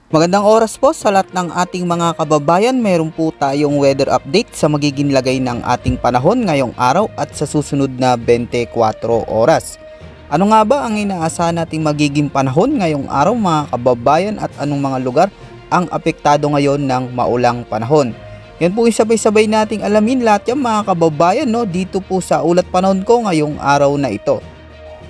Magandang oras po sa lahat ng ating mga kababayan. Meron po tayong weather update sa magiging lagay ng ating panahon ngayong araw at sa susunod na 24 oras. Ano nga ba ang inaasahan nating magiging panahon ngayong araw mga kababayan at anong mga lugar ang apektado ngayon ng maulang panahon? Yan po sabay-sabay nating alamin lahat yan mga kababayan dito po sa ulat panahon ko ngayong araw na ito.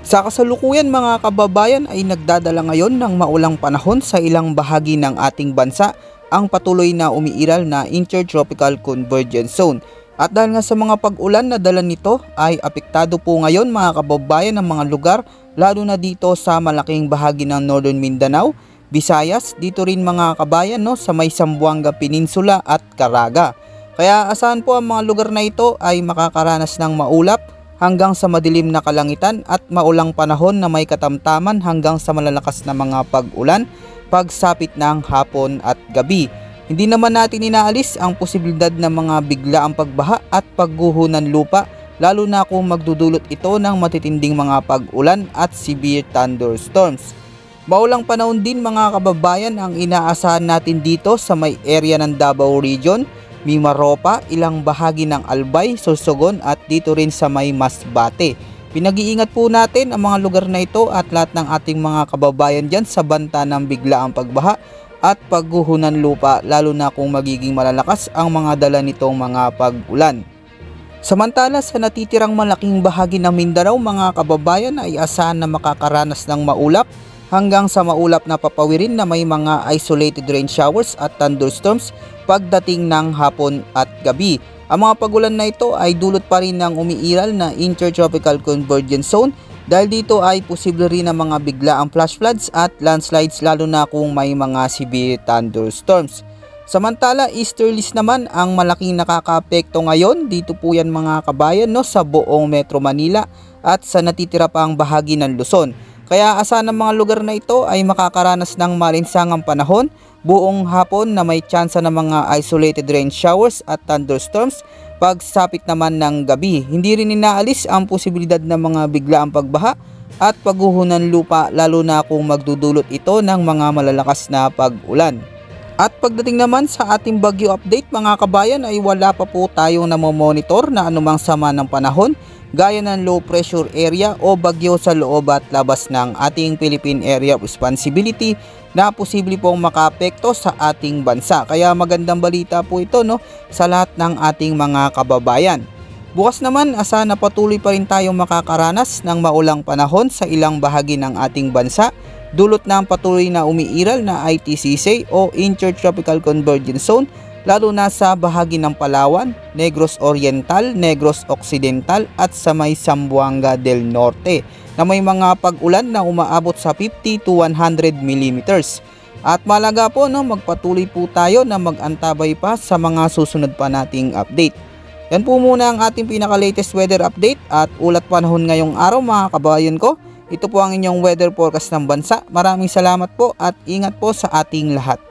Sa kasalukuyan mga kababayan ay nagdadala ngayon ng maulang panahon sa ilang bahagi ng ating bansa ang patuloy na umiiral na Intertropical Convergence Zone. At dahil nga sa mga pag-ulan na dala nito ay apektado po ngayon mga kababayan ng mga lugar lalo na dito sa malaking bahagi ng Northern Mindanao, Visayas, dito rin mga kabayan sa may Zamboanga Peninsula at Caraga. Kaya asahan po ang mga lugar na ito ay makakaranas ng maulap hanggang sa madilim na kalangitan at maulang panahon na may katamtaman hanggang sa malalakas na mga pag-ulan pagsapit ng hapon at gabi. Hindi naman natin inaalis ang posibilidad ng mga biglaang pagbaha at pagguho ng lupa lalo na kung magdudulot ito ng matitinding mga pag-ulan at severe thunderstorms. Maulang panahon din mga kababayan ang inaasahan natin dito sa may area ng Davao Region, Mimaropa, ilang bahagi ng Albay, Sorsogon at dito rin sa may Masbate. Pinag-iingat po natin ang mga lugar na ito at lahat ng ating mga kababayan dyan sa banta ng biglaang pagbaha at pagguho ng lupa lalo na kung magiging malalakas ang mga dala nitong mga pag-ulan. Samantala sa natitirang malaking bahagi ng Mindanao mga kababayan ay asahan na makakaranas ng maulap hanggang sa maulap na papawirin na may mga isolated rain showers at thunderstorms pagdating ng hapon at gabi. Ang mga pagulan na ito ay dulot pa rin ng umiiral na Intertropical Convergence Zone dahil dito ay posible rin ang mga biglaang flash floods at landslides lalo na kung may mga severe thunderstorms. Samantala, easterlies naman ang malaking nakakaapekto ngayon. Dito po yan mga kabayan sa buong Metro Manila at sa natitira pang bahagi ng Luzon. Kaya asahan ng mga lugar na ito ay makakaranas ng malinsangang panahon buong hapon na may tsansa ng mga isolated rain showers at thunderstorms pagsapit naman ng gabi. Hindi rin inaalis ang posibilidad ng mga biglaang pagbaha at pagguho ng lupa lalo na kung magdudulot ito ng mga malalakas na pag-ulan. At pagdating naman sa ating bagyo update mga kabayan ay wala pa po tayong namomonitor na anumang sama ng panahon gaya ng low pressure area o bagyo sa loob at labas ng ating Philippine Area of Responsibility na posible pong makaapekto sa ating bansa. Kaya magandang balita po ito sa lahat ng ating mga kababayan. Bukas naman asahan na patuloy pa rin tayong makakaranas ng maulang panahon sa ilang bahagi ng ating bansa dulot ng patuloy na umiiral na ITCZ o Intertropical Convergence Zone lalo na sa bahagi ng Palawan, Negros Oriental, Negros Occidental at sa may Zamboanga del Norte na may mga pag-ulan na umaabot sa 50 to 100 mm. At malaga po magpatuloy po tayo na mag-antabay pa sa mga susunod pa nating update. Yan po muna ang ating pinaka-latest weather update at ulat panahon ngayong araw mga kabayan ko. Ito po ang inyong weather forecast ng bansa. Maraming salamat po at ingat po sa ating lahat.